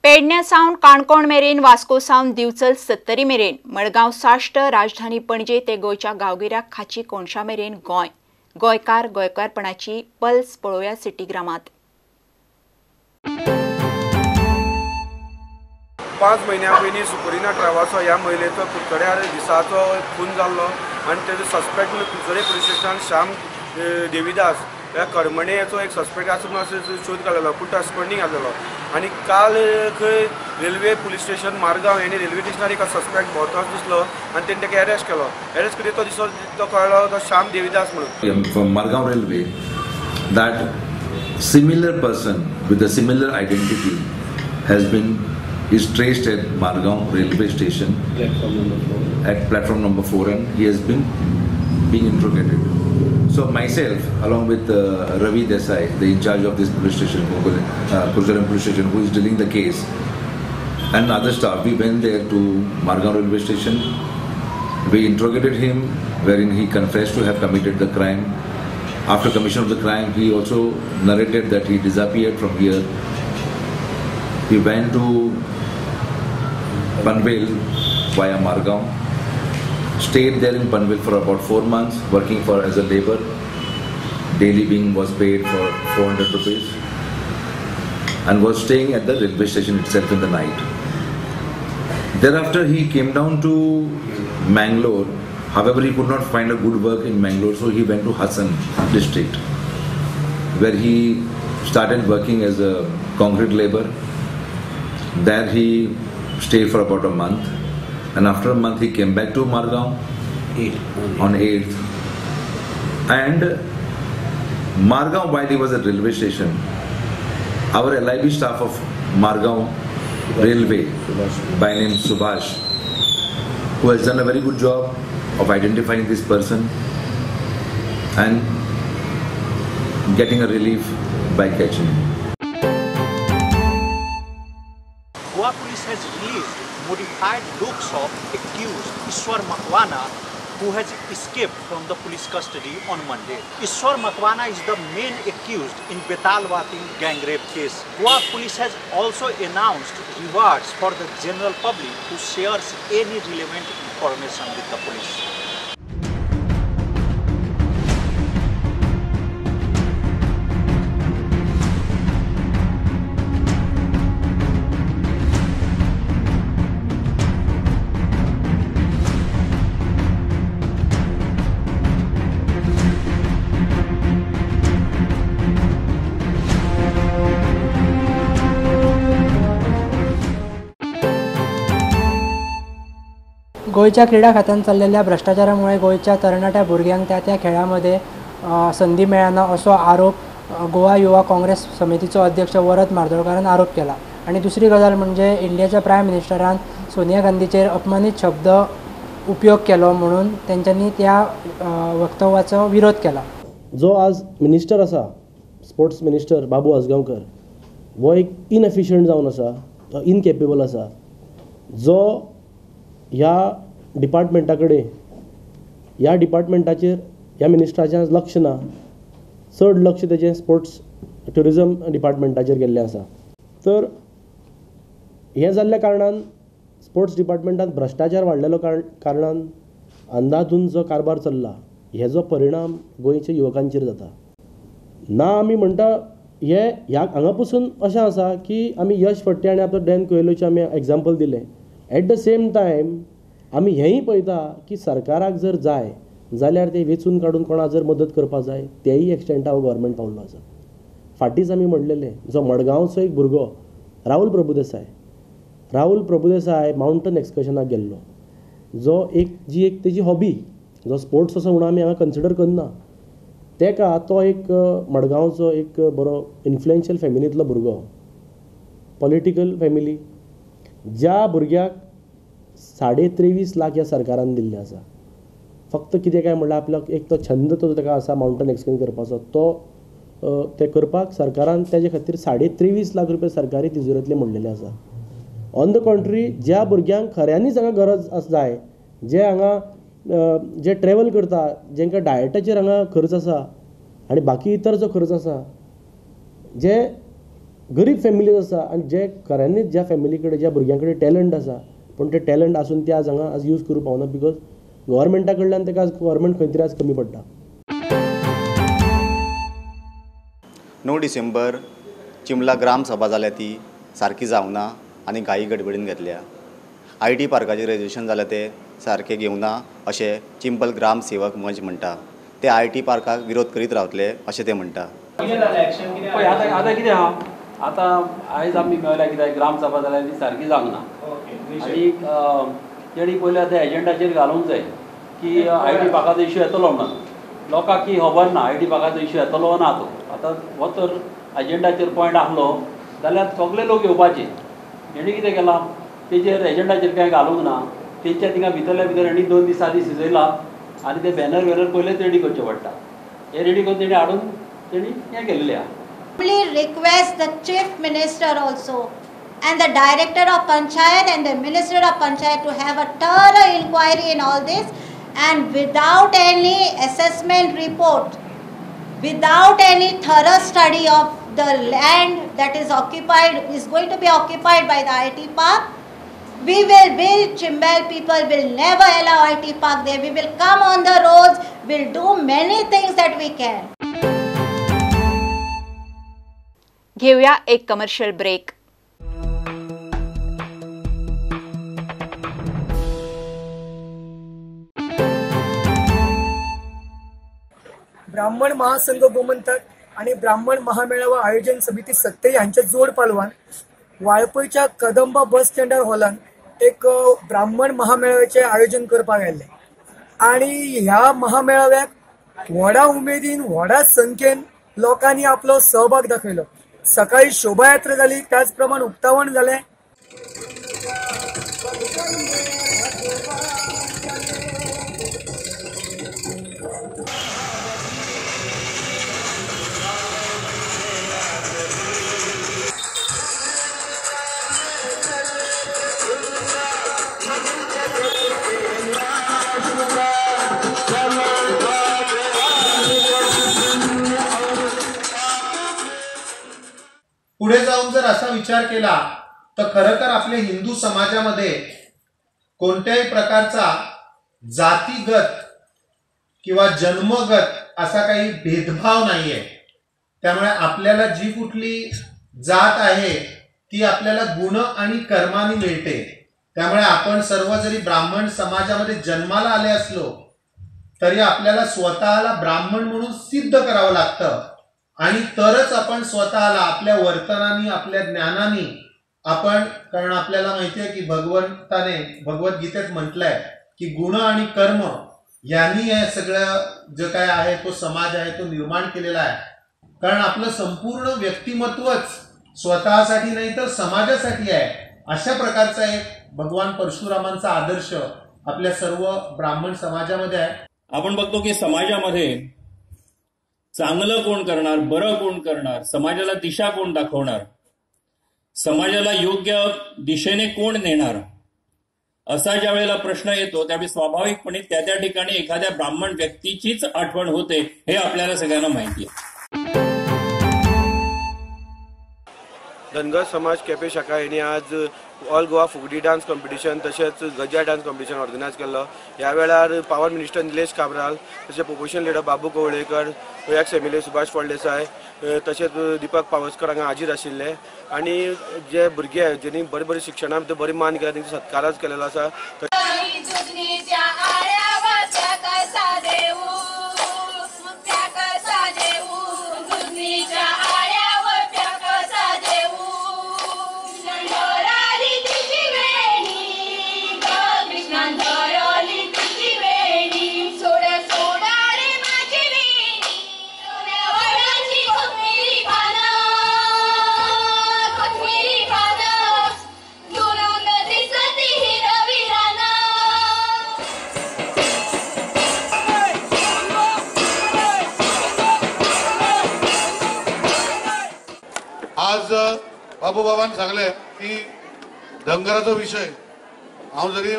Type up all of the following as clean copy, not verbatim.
पेडण्या सावन काणकोण मेरेन, वास्को सावन दिवचल 70 मेरेन, मडगांव साश्ट, राजधानी पणजे ते गोयच्या गांवगिऱ्या खाची कोणशा मेरेन गोंयकार गोंयकारपणाची पल्स पळोवया सिटीग्रामात। 5 म्हयन्यां पयलीं सुपरिना ट्रावासो ह्या महिलेचो कुडचड्यार दिसाचो खून जाल्लो आनी तेजो सस्पेक्ट कुडचडे पुलीस स्टेशनान श्याम देविदास ह्या कडमणेचो एक सस्पेक्ट आसा म्हणून शोध काडलेलो, पूण तो सस्पेंडींग आसलेलो आनी काल खंय रेल्वे पुलीस स्टेशन मारगांव हेणी रेल्वे स्टेशनार एक सस्पेक्ट भोंवताना दिसलो आनी तेणी ताका अरेस्ट केलो। अरेस्ट करीत तो दिसो तो कळलो तो श्याम देविदास म्हणून। From Margaon Railway, that similar person with a similar identity is traced at Margaon railway station at platform number 4 and he has been being interrogated. So myself, along with Ravi Desai, the in charge of this police station, Kurjaram police station, who is dealing the case, and other staff, we went there to Margaon railway station. We interrogated him, wherein he confessed to have committed the crime. After commission of the crime, he also narrated that he disappeared from here. He went to Panvel via Margaon, stayed there in Panvel for about 4 months, working as a labor. Daily being was paid for 400 rupees and was staying at the railway station itself in the night. Thereafter he came down to Mangalore. However, he could not find a good work in Mangalore, so he went to Hassan district, where he started working as a concrete labor. There he stayed for about a month, and after a month he came back to Margaon on 8th. And Margaon, while he was at railway station, our LIB staff of Margaon Railway by name Subhash, who has done a very good job of identifying this person and getting a relief by catching him. Goa police has released modified looks of accused Ishwar Makwana, who has escaped from the police custody on Monday. Ishwar Makwana is the main accused in Betalwati gang rape case. Goa police has also announced rewards for the general public who shares any relevant information with the police. गोयच्या क्रीडा खात्यात चाललेल्या भ्रष्टाचारामुळे गोयच्या तरणाट्या भुरग्यांक त्या खेळामध्ये संधी मेळना असो आरोप गोवा युवा काँग्रेस समितीचो अध्यक्ष वरद मार्दोळकारान आरोप केला। आणि दुसरी गजाल म्हणजे इंडियाच्या प्रायम मिनिस्टरान सोनिया गांधीचेर अपमानीत शब्द उपयोग केलो म्हणून त्यांच्यानी त्या वक्तव्याचो विरोध केला। जो आज मिनिस्टर आसा, स्पोर्ट्स मिनिस्टर बाबू आजगांवकर, वो एक इनएफिशियंट जावन आसा, तो इनकेपेबल आसा, जो ह्या डिपार्टमेंटाचेर ह्या मिनिस्टराचें लक्ष ना, चड लक्ष तेजें स्पोर्ट्स ट्युरिजम डिपार्टमेंटाचेर गेल्लें आसा। तर हें जाल्ल्या कारणान स्पोर्ट्स डिपार्टमेंटांत भ्रश्टाचार वाडलेलो कारणान अंधाधुंद जो कारबार चल्ला, हेजो परिणाम गोंयच्या युवकांचेर जाता। ना आमी म्हणटा हांगा पसून अशें आसा की आमी यश फडते आनी आपलो डॅन कोयलोचें आमी एग्जाम्पल दिलें। एट द सेम टायम आमी हेंय पळयता की सरकाराक जर जाय जाल्यार ते वेचून काडून कोणाक जर मदत करपा जाय तेय एक्सटेंटा हो गव्हर्मेंट पावल्लो आसा। फाटींच आमी म्हणलेलें, जो मडगांवचो एक भुरगो राहुल प्रभुदेसाय माउंटन एक्सकर्शनाक गेल्लो, जो जी एक तेजी हॉबी, जो स्पोर्ट्स असो म्हणून आमी हांगा कन्सिडर करना, तेका तो एक मडगांवचो एक बरो इन्फ्लुएन्शियल फॅमिलींतलो भुरगो, पॉलिटिकल फॅमिली, ज्या भुरग्याक 23.5 लाख ह्या सरकारान दिल्ले आसा। फक्त कितें काय म्हणल्यार आपल्याक एक तो छंद तो ताका आसा माउंटन एक्सकर्शन करपाचो, तो ते करपाक सरकारान तेजे खातीर 23.5 लाख रुपया सरकारी तिजोरेंतले म्हणलेले आसा। ऑन द कॉन्ट्री, ज्या भुरग्यांक खऱ्यांनीच हांगा गरज जाय, जे ट्रॅवल करता, जेंकां डायटाचेर हांगा खर्च आसा आनी बाकी इतर जो खर्च आसा, जे गरीब फॅमिलीज आसा आनी जे खऱ्यांनीच ज्या फॅमिली कडेन ज्या भुरग्यां कडेन टॅलंट आसा पूण ते टॅलंट आसून ते आज हांगा आज यूज करूंक पावना बिकॉज गव्हर्मेंटा कडल्यान ताका आज गव्हर्मेंट खंय तरी आज कमी पडटा. 9 डिसेंबर चिंबला ग्राम सभा जाल्या ती सारकी जावना आनी घाई गडबडीन घेतल्या. IT पार्काचें रेजल्युशन जालें ते सारकें घेवना अशें चिंबल ग्राम सेवक मंच म्हणटा. ते IT पार्काक विरोध करीत रावतले अशें ते म्हणटा. पळय आतां कितें आहा, आतां आयज आमी मेळ्ळ्या कित्याक ग्राम सभा जाल्यार ती सारकी जावना आनी तेणी पयलीं आतां एजेंडाचेर घालूंक जाय की IT पार्काचो इश्यू येतलो म्हणून. लोकांक की खबर ना IT पार्काचो इश्यू येतलो वा ना तो. आतां हो तर एजेंडाचेर पॉयंट आसलो जाल्यार सगळे लोक येवपाचे. हेणी कितें केलां तेजेर एजेंडाचेर कांय घालूंक ना. तेच्या थिंगा भितरल्या भितर आनी 2 दीस आदी सिजयला आनी ते बॅनर पयलेच रेडी करचे पडटा. हे रेडी करून तेणी हाडून तेणी हें केल्लें आहा. Request the chief minister also and the director of panchayat and the minister of panchayat to have a thorough inquiry in all this, and without any assessment report, without any thorough study of the land that is going to be occupied by the IT park, we will Chimbal people will never allow IT park there. We will come on the roads, will do many things that we can. घेऊया एक commercial break. ब्राह्मण महासंघ गोमंतक आणि ब्राह्मण महामेळावा आयोजन समिती सत्ते यांचे जोड पालवान वाळपयच्या कदंबा बस स्टँडर हॉलान एक ब्राह्मण महामेळाव्याचे आयोजन करपाक आयले आणि ह्या महामेळाव्याक व्हडा उमेदीन व्हडा संख्येन लोकांनी आपलो सहभाग दाखयलो. सकाळी शोभायात्रा जाली, त्याच प्रमाण उक्तावण जालें. पुढे जाऊन जर असा विचार केला तर खरं तर आपल्या हिंदू समाजामध्ये कोणत्याही प्रकारचा जातीगत किंवा जन्मगत असा काही भेदभाव नाहीये. त्यामुळे आपल्याला जी कुठली जात आहे ती आपल्याला गुण आणि कर्माने मिळते. त्यामुळे आपण सर्व जरी ब्राह्मण समाजामध्ये जन्माला आले असलो तरी आपल्याला स्वतःला ब्राह्मण म्हणून सिद्ध करावं लागतं आणि तरच आपण स्वतःला आपल्या वर्तनाने आपल्या ज्ञानाने आपण, कारण आपल्याला माहिती आहे की भगवंताने भगवद्गीतेत म्हटलंय की गुण आणि कर्म यांनी हे सगळं जे काय आहे तो समाज आहे तो निर्माण केलेला आहे. कारण आपलं संपूर्ण व्यक्तिमत्वच स्वतःसाठी नाही तर समाजासाठी आहे. अशा प्रकारचा एक भगवान परशुरामांचा आदर्श आपल्या सर्व ब्राह्मण समाजामध्ये आहे. आपण बघतो की समाजामध्ये चांगलं कोण करणार, बरं कोण करणार, समाजाला दिशा कोण दाखवणार, समाजाला योग्य दिशेने कोण नेणार, असा ज्या वेळेला प्रश्न येतो त्यावेळी स्वाभाविकपणे त्या ठिकाणी एखाद्या ब्राह्मण व्यक्तीचीच आठवण होते हे आपल्याला सगळ्यांना माहिती आहे. धनगर समाज केपें शाखा यांनी आज ऑल गोवा फुगडी डान्स कॉम्पिटिशन तशेंच गजा डान्स कॉम्पिटिशन ऑर्गनायज केल्लो. ह्या वेळार पावर मिनिस्टर निलेश काब्राल, तशेंच पोजिशन लिडर बाबू कवळेकर, एक्स MLA सुभाष फळदेसाय, तशेंच दीपक पावसकर हांगा हाजीर आशिल्ले. आनी जे भुरगे जेणी बरें बरें शिक्षणां भितर बरी मान केला तांचो सत्कारच केलेलो आसा. आज बाबूबाबान सांगले की धनगराचो विषय हांव जरी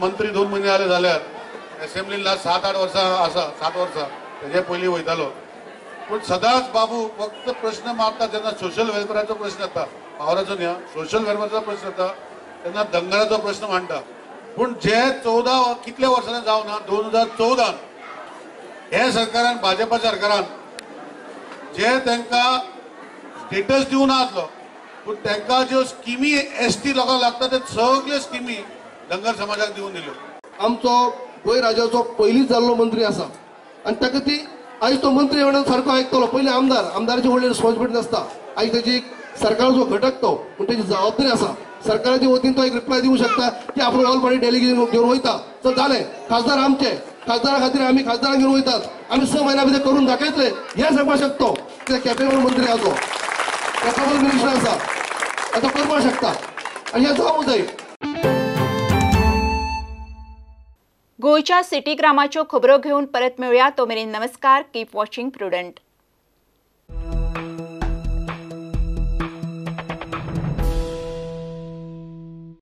मंत्री 2 महिने जाले जाल्यार असेंब्लीन लास्ट 7-8 वर्सां आसा, 7 वर्सां तेजे पयलीं वयतालो. पण सदांच बाबू फक्त प्रश्न मारता जेन्ना सोशल वेलफेअराचो प्रश्न येता, पावराचो न्हय, सोशल वेलफेअराचो प्रश्न येता तेन्ना धनगराचो प्रश्न मांडटा. पूण जे 14 कितल्या वर्सांनी जावना 2014 हे सरकारान, भाजपा सरकारान जे तांकां स्टेटस दिवना आसलो, पूण तांकां ज्यो स्किमी ST लोकांक लागता ते सगळ्यो स्किमी धनगर समाजाक दिवन दिल्यो. आमचो गोंय राज्याचो पयलींच जाल्लो मंत्री आसा आनी ताका ती आयज तो मंत्री म्हणून सारको आयकतलो. पयलीं आमदाराची व्हडली रिस्पॉन्सिबिलिटी नासता. आयज ताची सरकाराचो घटक तो, पूण ताची जबाबदारी आसा. सरकाराच्या वतीन तो एक रिप्लाय दिवंक शकता की आपूण ऑल पार्टी डेलिगेशन घेवन वयता. चल जालें, खासदार आमचे, खासदारा खातीर आमी खासदारांक घेवन वयतात, आमी 6 म्हयन्या भितर करून दाखयतले हे सांगपाक शकता. कित्याक कॅपेबल मंत्री आसा तो, कॅपेबल मिनिस्टर आसा, तो करपाक शकता आनी हें जावूंक जाय. गोयच्या सिटी ग्रामाच्यो खबरो घेवन परत मेळुया. तो मेरेन नमस्कार. Keep watching prudent.